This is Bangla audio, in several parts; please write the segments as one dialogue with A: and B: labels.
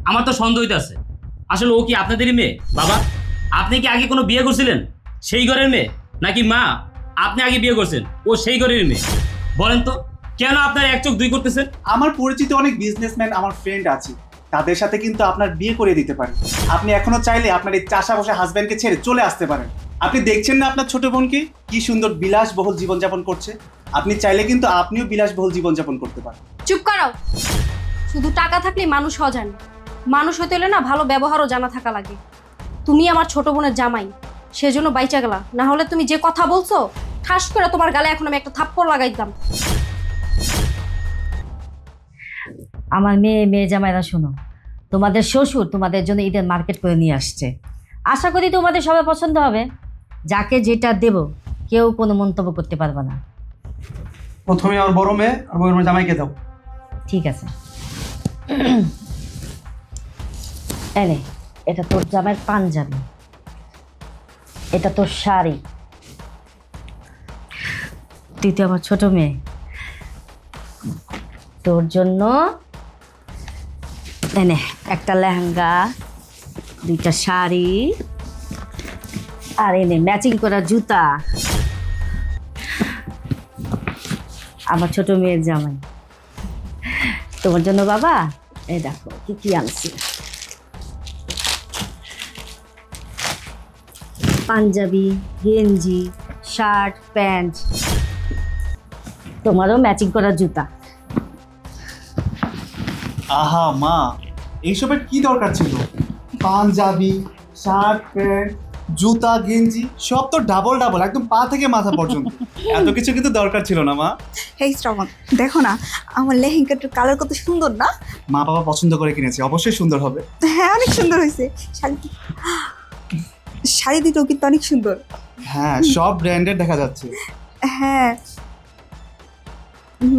A: আমার তো সন্দেহ হইতাছে আসলে ও কি আপনাদেরই মেয়ে? বাবা, আপনি কি আগে কোনো বিয়ে করছিলেন সেই ঘরের মেয়ে, নাকি মা আপনি আগে বিয়ে করছেন ও সেই ঘরের মেয়ে? বলেন তো কেন আপনার এক চোখ দুই করতেছেন?
B: আমার পরিচিত অনেক বিজনেসম্যান আমার ফ্রেন্ড আছে, তাদের সাথে কিন্তু আপনার বিয়ে করে দিতে পারে। আপনি এখনো চাইলে আপনার এই চাষা বসা হাজব্যান্ডকে ছেড়ে চলে আসতে পারেন। আপনি দেখছেন না আপনার ছোট বোনকে কি সুন্দর বিলাসবহুল জীবনযাপন করছে? আপনি চাইলে কিন্তু আপনিও বিলাসবহুল জীবনযাপন করতে পারেন।
C: চুপ করো। শুধু টাকা থাকলে মানুষ হওয়া যায় না, মানুষ হতে হলে না ভালো ব্যবহারও জানা থাকা লাগে। তুমি আমার ছোট বোনের জামাই, সেজন্য বাইচা গেলা, না হলে তুমি যে কথা বলছো ঠাস করে তোমার গালে এখন আমি একটা থাপ্পড় লাগাই দিতাম।
D: আমার মেয়ে জামাইরা, শোনো, তোমাদের শ্বশুর তোমাদের জন্য ঈদের মার্কেট করে নিয়ে আসছে। আশা করি তোমাদের সবার পছন্দ হবে। যাকে যেটা দেব কেউ কোনো মন্তব্য করতে পারবে না।
E: প্রথমে আমার বড় মেয়ে আর বড় মেয়ে জামাইকে দাও।
D: ঠিক আছে। এনে, এটা তোর জামাইয়ের পাঞ্জাবি, এটা তোর শাড়ি। তুই তো আমার ছোট মেয়ে, তোর জন্য এনে একটা লেহেঙ্গা, দুইটা শাড়ি, আর এনে ম্যাচিং করা জুতা। আমার ছোট মেয়ের জামাই তোমার জন্য বাবা, এই দেখো কি কি আনছি। পাঞ্জাবি, গেঞ্জি, শার্ট, প্যান্ট, তোমারও ম্যাচিং করা জুতা।
B: আহা মা, এইসবের কি দরকার ছিল? পাঞ্জাবি, শার্ট, প্যান্ট, জুতা, গেঞ্জি সব তো ডাবল ডাবল, একদম পা থেকে মাথা পর্যন্ত। এত কিছু কিন্তু দরকার ছিল না মা।
F: হেই শ্রাবণ, দেখো না আমার লেহেঙ্গাটার কালার কত সুন্দর না?
B: মা বাবা পছন্দ করে কিনেছে, অবশ্যই সুন্দর হবে।
F: হ্যাঁ, অনেক সুন্দর হয়েছে। শাড়ি দুটো কিন্তু অনেক সুন্দর।
B: হ্যাঁ, সব ব্র্যান্ডের দেখা যাচ্ছে।
F: হ্যাঁ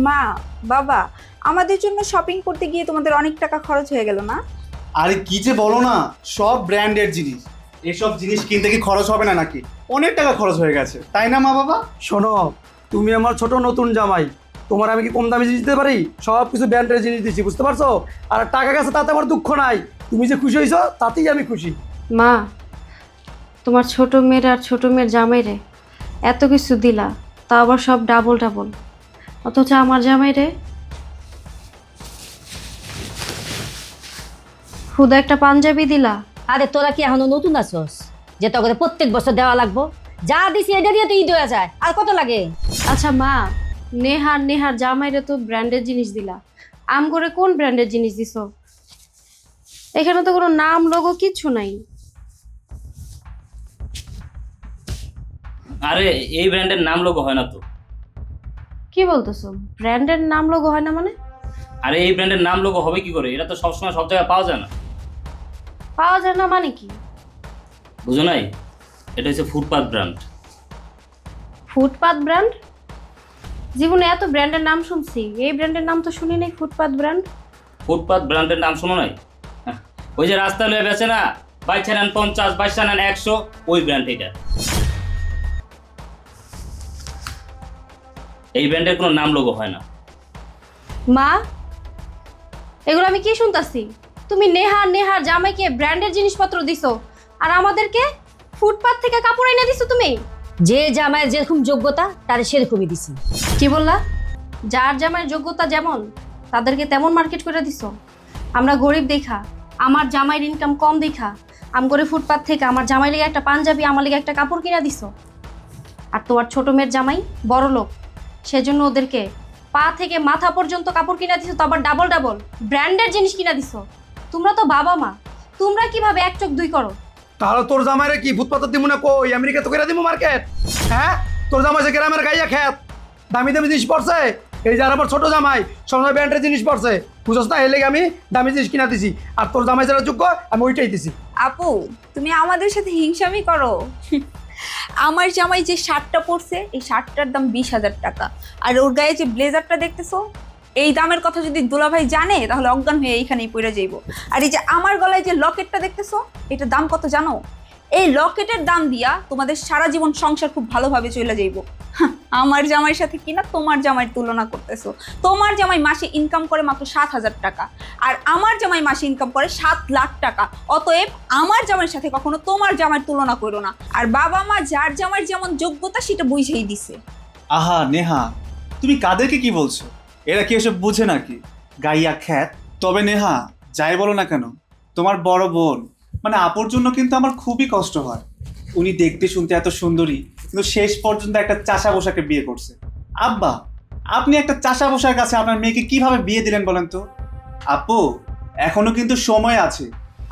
F: মা, বাবা, আমাদের জন্য শপিং করতে গিয়ে তোমাদের অনেক টাকা খরচ হয়ে গেল না?
B: আরে কি যে বলো না, সব ব্র্যান্ডের জিনিস। এসব জিনিস কিনতে কি খরচ হবে না নাকি? অনেক টাকা খরচ হয়ে গেছে, তাই না মা বাবা?
E: শোনো, তুমি আমার ছোট নতুন জামাই, তোমার আমি কি কম দামি জিনিস দিতে পারি? সব কিছু ব্র্যান্ডের জিনিস দিচ্ছি, বুঝতে পারছো? আর টাকা গেছে তাতে আমার দুঃখ নাই। তুমি যে খুশি হয়েছো তাতেই আমি খুশি।
C: মা, তোমার ছোট মেয়ের আর ছোট মেয়ের জামাইরে এত কিছু দিলা, তা আবার সব ডাবল ডাবল, অথচ আমার জামাইরে খুদা একটা পাঞ্জাবি দিলা।
D: আরে তোরা কি এখনো নতুন আছোস যে তোকে প্রত্যেক বছর দেওয়া লাগবো? যা দিছি এটা দিয়ে তো ঈদ হয়ে যায়, আর কত লাগে?
C: আচ্ছা মা, নেহার জামাইরে তো ব্র্যান্ডের জিনিস দিলা, আম করে কোন ব্র্যান্ডের জিনিস দিছো? এখানে তো কোনো নাম লোগো কিচ্ছু নাই।
A: আরে এই ব্র্যান্ডের নাম লোগো হয় না তো।
C: কি বলতেছো? ব্র্যান্ডের নাম লোগো হয় না মানে?
A: আরে এই ব্র্যান্ডের নাম লোগো হবে কি করে? এটা তো সবসময় সব জায়গায় পাওয়া যায় না।
C: পাওয়া যায় না মানে কি?
A: বুঝো নাই? এটা হচ্ছে ফুটপাথ ব্র্যান্ড।
C: Footpath brand? জীবনে এত ব্র্যান্ডের নাম শুনছি, এই ব্র্যান্ডের নাম তো শুনি নাই। Footpath brand?
A: ফুটপাথ ব্র্যান্ডের নাম শোনো নাই? হ্যাঁ, ওই যে রাস্তা লয়ে বেছে না, 22 নেন 50, 22 নেন 100, ওই ব্র্যান্ড এটা। এই ব্র্যান্ডের কোনো নাম লোগো হয় না।
C: মা, এগুলো আমি কি শুনতাছি? তুমি নেহার জামাইকে ব্র্যান্ডের জিনিসপত্র দিছো, আর আমাদেরকে ফুটপাথ থেকে কাপড় এনে দিছো তুমি।
D: যে জামাইয়ের যেরকম যোগ্যতা তার সেরকমই দিছি।
C: কি বললা? যার জামাইয়ের যোগ্যতা যেমন তাদেরকে তেমন মার্কেট করে দিছো। আমরা গরিব দেখা, আমার জামাইয়ের ইনকাম কম দেখা আম করে ফুটপাথ থেকে আমার জামাই লেগে একটা পাঞ্জাবি, আমার লেগে একটা কাপড় কিনা দিছো। আর তোমার ছোট মেয়ের জামাই বড় লোক, সেজন্য ওদেরকে পা থেকে মাথা পর্যন্ত কাপড় কিনা দিছো, তো আবার ডাবল ডাবল ব্র্যান্ডের জিনিস কিনা দিছো। তোমরা তো বাবা মা, তোমরা কিভাবে এক চোখ দুই করো?
E: তাহলে তোর জামাইরে কি ফুটপাথ দিব না কই? আমেরিকা তো করে দিব মার্কেট। হ্যাঁ, তোর জামাই যে গ্রামের গাইয়া খেত, দামি দামি জিনিস পড়ছে। এই যে আর আমার ছোট জামাই সবসময় ব্র্যান্ডের জিনিস পড়ছে, বুঝছ না? এর লেগে আমি দামি জিনিস কিনা দিছি, আর তোর জামাই যারা যোগ্য আমি ওইটাই দিছি।
F: আপু, তুমি আমাদের সাথে হিংসামি করো। আমার জামাই যে শার্টটা পরছে, এই শার্টটার দাম 20,000 টাকা। আর ওর গায়ে যে ব্লেজারটা দেখতেছো, এই দামের কথা যদি দুলাভাই জানে তাহলে অজ্ঞান হয়ে এইখানেই পড়ে যাইব। আর এই যে আমার গলায় যে লকেটটা দেখতেছো, এটার দাম কত জানো? এই লকেটের দাম দিয়া তোমাদের সারা জীবন সংসার খুব ভালোভাবে চলে যাইব। আমার জামাইয়ের সাথে কিনা তোমার জামাইয়ের তুলনা করতেছো। তোমার জামাই মাসে ইনকাম করে মাত্র 7,000 টাকা, আর আমার জামাই মাসে ইনকাম করে 7 লাখ টাকা। অতএব আমার জামাইয়ের সাথে কখনো তোমার জামাইয়ের তুলনা করো না। আর বাবা মা যার জামাইয়ের যেমন যোগ্যতা সেটা বুঝেই দিছে।
B: আহা নেহা, তুমি কাদেরকে কি বলছো? এরা কি এসব বুঝে নাকি? গাইয়া খ্যাত। তবে নেহা, যাই বলো না কেন, তোমার বড় বোন মানে আপুর জন্য কিন্তু আমার খুবই কষ্ট হয়। উনি দেখতে শুনতে এত সুন্দরী, কিন্তু শেষ পর্যন্ত একটা চাষা বসাকে বিয়ে করছে। আব্বা, আপনি একটা চাষা বসার কাছে আপনার মেয়েকে কিভাবে বিয়ে দিলেন বলেন তো? আপু, এখনো কিন্তু সময় আছে।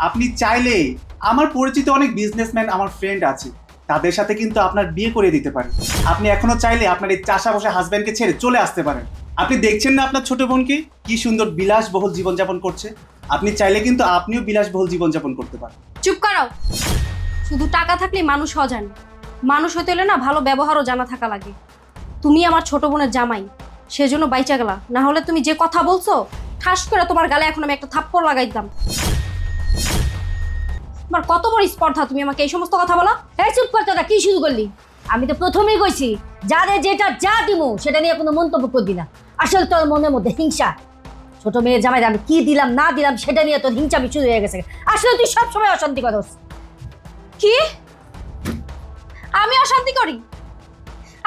B: আপনি চাইলেই, আমার পরিচিত অনেক বিজনেসম্যান আমার ফ্রেন্ড আছে, তাদের সাথে কিন্তু আপনার বিয়ে করে দিতে পারেন। আপনি এখনো চাইলে আপনার এই চাষা বসা হাজব্যান্ডকে ছেড়ে চলে আসতে পারেন। আপনি দেখছেন না আপনার ছোট বোনকে কি সুন্দর বিলাসবহুল জীবনযাপন করছে? আপনি চাইলে কিন্তু আপনিও বিলাসবহুল জীবনযাপন করতে পারেন।
C: চুপ করো। শুধু টাকা থাকলে মানুষ হওয়া যায় না। মানুষ হতে হলে না ভালো ব্যবহারও জানা থাকা লাগে। তুমি আমার ছোট বোনের জামাই, সেজন্য বাইচা গেলা। না হলে তুমি যে কথা বলছো, ঠাস করে তোমার গালে এখন আমি একটা থাপ্পড় লাগাই দিতাম। তোমার কত বড় স্পর্ধা, তুমি আমাকে এই সমস্ত কথা বলো?
D: এই চুপ কর তোরা, কি শুরু করলি? আমি তো প্রথমেই কইছি যাদের যেটা যা দিমু সেটা নিয়ে কোনো মন্তব্য করবি না। আসলে তোর মনের মধ্যে হিংসা। ছোট মেয়ের জামাই আমি কি দিলাম না দিলাম সেটা নিয়ে তোর হিংসা শুরু হয়ে গেছে। আসলে তুই সবসময় অশান্তি করস।
C: কি? আমি অশান্তি করি?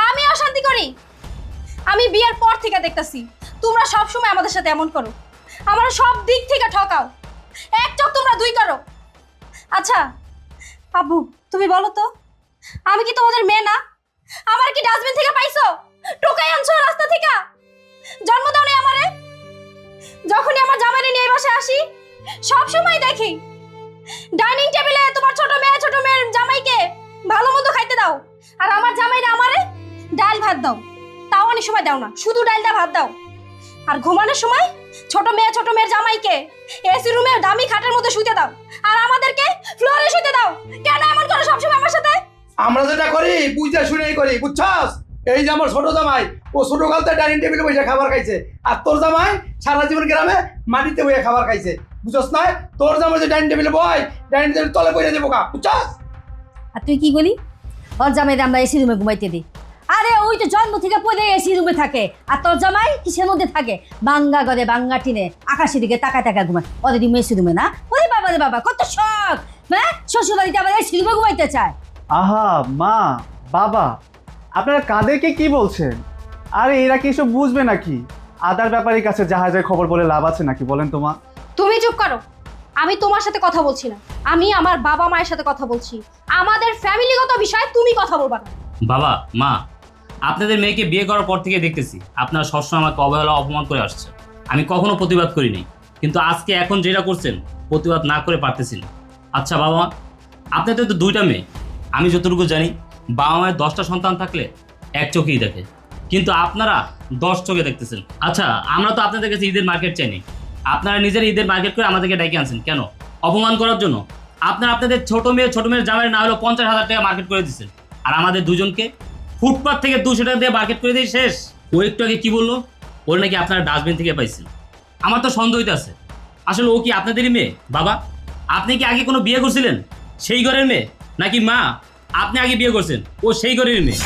C: আমি অশান্তি করি? আমি বিয়ের পর থেকে দেখতাছি তোমরা সব সময় আমাদের সাথে এমন করো, আমরা সব দিক থেকে ঠকাও। এক চোখ তোমরা দুই করো। আচ্ছা আব্বু, তুমি বলো তো, আমি কি তোমাদের মেয়ে না? আমার কি ডাস্টবিন থেকে পাইছো? টোকাই আনছো রাস্তা থেকে? জন্ম দাও নি আমারে? যখনই আমার জামাইরে নিয়ে বসে আসি, সব সময় দেখি ডাইনিং টেবিলে তোমার ছোট মেয়ের জামাইকে ভালো মন্দ খাইতে দাও, আর আমার জামাইরে আমারে ডাল ভাত দাও। তাও অনেক সময় দাও না, শুধু ডাল দা ভাত দাও। আর ঘুমানোর সময় ছোট মেয়ের জামাইকে এসি রুমে দামি খাটের মধ্যে শুইতে দাও, আর আমাদেরকে ফ্লোরে শুইতে দাও। কেন এমন করো সবসময় আমার সাথে?
E: আমরা যেটা করি বুঝতে শুনেই করি, বুঝছস? এই যে আমার ছোট জামাই, ও ছোট কালতে ডাইনিং টেবিলে বসে খাবার খাইছে, আর তোর জামাই সারা জীবন গ্রামে মাটিতে বসে খাবার খাইছে, বুঝছস না? তোর জামাই যে ডাইনিং টেবিলে বয়, ডাইনিং টেবিল তলে বসে দেবো কা, বুঝছস?
D: আর তুই কি বলি? ওর জামাই আমরা এসি রুমে ঘুমাইতে দিই। আরে ওই তো জন্ম থেকে পড়ে এসি রুমে থাকে, আর তোর জামাই কিসের মধ্যে থাকে? বাঙ্গা ঘরে বাঙ্গা টিনে আকাশের দিকে তাকায় ঘুমায়। ওদের ডিম এসি রুমে না? ওরে বাবা রে বাবা, কত শখ! হ্যাঁ, শ্বশুর বাড়িতে আবার এসি রুমে ঘুমাইতে চায়।
B: আহা মা, বাবা, আপনারা কাদেরকে কি বলছেন? আরে এরা কি এসব বুঝবে নাকি? আদার ব্যাপারীর কাছে জাহাজের খবর বলে লাভ আছে নাকি বলেন তো মা?
C: তুমি চুপ করো। আমি তোমার সাথে কথা বলছি না, আমি আমার বাবা মায়ের সাথে কথা বলছি। আমাদের ফ্যামিলিগত বিষয়ে তুমি কথা বলবা না।
A: বাবা মা, আপনাদের মেয়েকে বিয়ে করার পর থেকে দেখতেছি আপনারা সবসময় আমাকে অবহেলা অপমান করে আসছে। আমি কখনো প্রতিবাদ করিনি, কিন্তু আজকে এখন যেটা করছেন প্রতিবাদ না করে পারতেছি না। আচ্ছা বাবা মা, আপনাদের তো দুইটা মেয়ে। আমি যতটুকু জানি বাবা মায়ের 10টা সন্তান থাকলে এক চোখেই দেখে, কিন্তু আপনারা 10 চোখে দেখতেছেন। আচ্ছা, আমরা তো আপনাদের কাছে ঈদের মার্কেট চাইনি, আপনারা নিজের ঈদের মার্কেট করে আমাদেরকে ডেকে আনছেন কেন? অপমান করার জন্য? আপনারা আপনাদের ছোট মেয়ের জামাই না হলেও 50,000 টাকা মার্কেট করে দিচ্ছেন, আর আমাদের দুজনকে ফুটপাথ থেকে 200 টাকা দিয়ে মার্কেট করে দিয়ে শেষ। ও একটু আগে কি বললো? ওর নাকি আপনারা ডাস্টবিন থেকে পাইছেন। আমার তো সন্দেহ হইতেছে, আসলে ও কি আপনাদেরই মেয়ে? বাবা, আপনি কি আগে কোনো বিয়ে করছিলেন সেই ঘরের মেয়ে, নাকি মা আপনি আগে বিয়ে করছেন ও সেই ঘরের মেয়ে?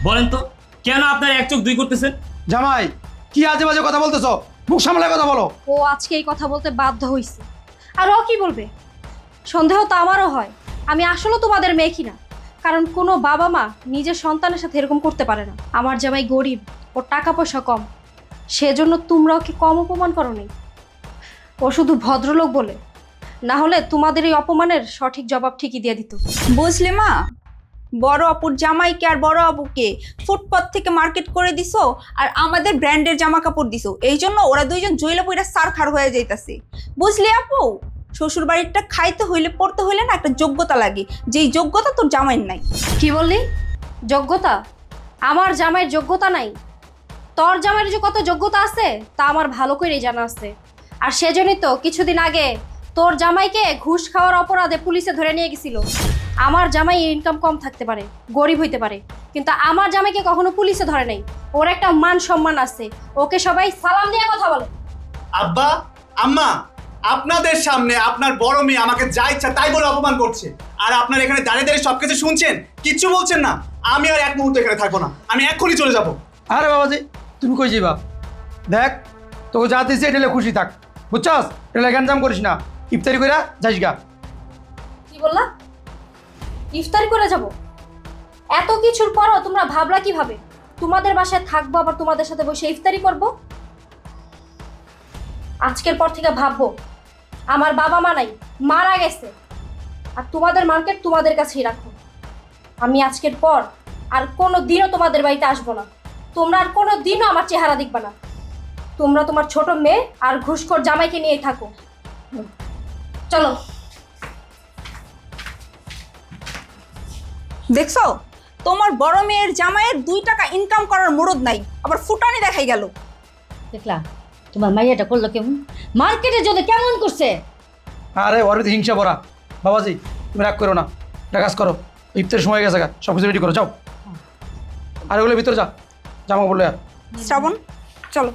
A: বলেন তো, কেন আপনারা এক চোখ দুই করতেছেন?
E: জামাই, কি আজে বাজে কথা বলতেছ? মুখ সামলায় কথা বলো।
C: ও আজকে এই কথা বলতে বাধ্য হইছে, আর ও কি বলবে? সন্দেহ তো আমারও হয় আমি আসলে তোমাদের মেয়ে কিনা। কারণ কোনো বাবা মা নিজের সন্তানের সাথে এরকম করতে পারে না। আমার জামাই গরিব, ওর টাকা পয়সা কম, সেজন্য তোমরা ওকে কম অপমান করো নি। ও শুধু ভদ্রলোক বলে, না হলে তোমাদের এই অপমানের সঠিক জবাব ঠিকই দিয়ে দিত।
F: বুঝলে মা, বড় আপুর জামাইকে আর বড় আপুকে ফুটপাথ থেকে মার্কেট করে দিছো, আর আমাদের ব্র্যান্ডের জামা কাপড় দিছো। এই জন্য ওরা দুইজন জইলা পইরা সারখার হয়ে যাইতাছে। বুঝলি আপু, শ্বশুর বাড়িটা খাইতে হইলে পড়তে হইলে না একটা যোগ্যতা লাগে, যেই যোগ্যতা তোর জামাইয়ের নাই।
C: কি বললি? যোগ্যতা? আমার জামাইয়ের যোগ্যতা নাই? তোর জামাইয়ের যে কত যোগ্যতা আছে তা আমার ভালো করেই জানা আছে। আর সেজন্যই তো কিছুদিন আগে তোর জামাইকে ঘুষ খাওয়ার অপরাধে পুলিশে ধরে নিয়ে গেছিল। আমার জামাই ইনকাম কম থাকতে পারে, গরিব হইতে পারে, কিন্তু আমার জামাইকে কখনো পুলিশে ধরে নাই। ওর একটা মান সম্মান আছে, ওকে সবাই সালাম দিয়ে কথা বলে।
B: আব্বা, আম্মা, আপনাদের সামনে আপনার বড় মেয়ে আমাকে যা ইচ্ছা তাই বলে অপমান করছে, আর আপনার এখানে দাঁড়িয়ে দাঁড়িয়ে সবকিছু শুনছেন, কিচ্ছু বলছেন না। আমি আর এক মুহূর্ত এখানে থাকবো না, আমি এক্ষুনি চলে যাব।
E: আরে বাবাজি তুমি কই যাবা? দেখ তোকে যা দিছি এটা খুশি থাক, বুঝছস? এটা গ্যাঞ্জাম করিস না, ইফতারি কইরা যাইস গা।
C: কি বললা? ইফতারি করে যাব? এত কিছুর পরও তোমরা ভাবলা কিভাবে তোমাদের বাসায় থাকবো আবার তোমাদের সাথে বসে ইফতারি করব? আজকের পর থেকে ভাববো আমার বাবা মা নাই, মারা গেছে, আর তোমাদের মার্কেট তোমাদের কাছেই রাখো। আমি আজকের পর আর কোনো দিনও তোমাদের বাড়িতে আসবো না। তোমরা আর কোনো দিনও আমার চেহারা দেখবে না। তোমরা তোমার ছোট মেয়ে আর ঘুষখোর জামাইকে নিয়ে থাকো। চলো।
F: দেখছো তোমার বড় মেয়ের জামাইয়ের 2 টাকা ইনকাম করার মুরদ নাই, আবার ফুটানি দেখাই গেল।
D: দেখলা তোমার মাইয়াটা করলো কেমন, মার্কেটের জন্য কেমন করছে।
E: আরে ওর ভিতরে হিংসা ভরা। বাবাজি তুমি রাগ করো না, একটা কাজ করো, ইফতারের সময় গেছে গা, সব কিছু রেডি করো, যাও। আর ওগুলো ভিতরে যা, জামা বললো আর
F: শ্রাবণ চলো।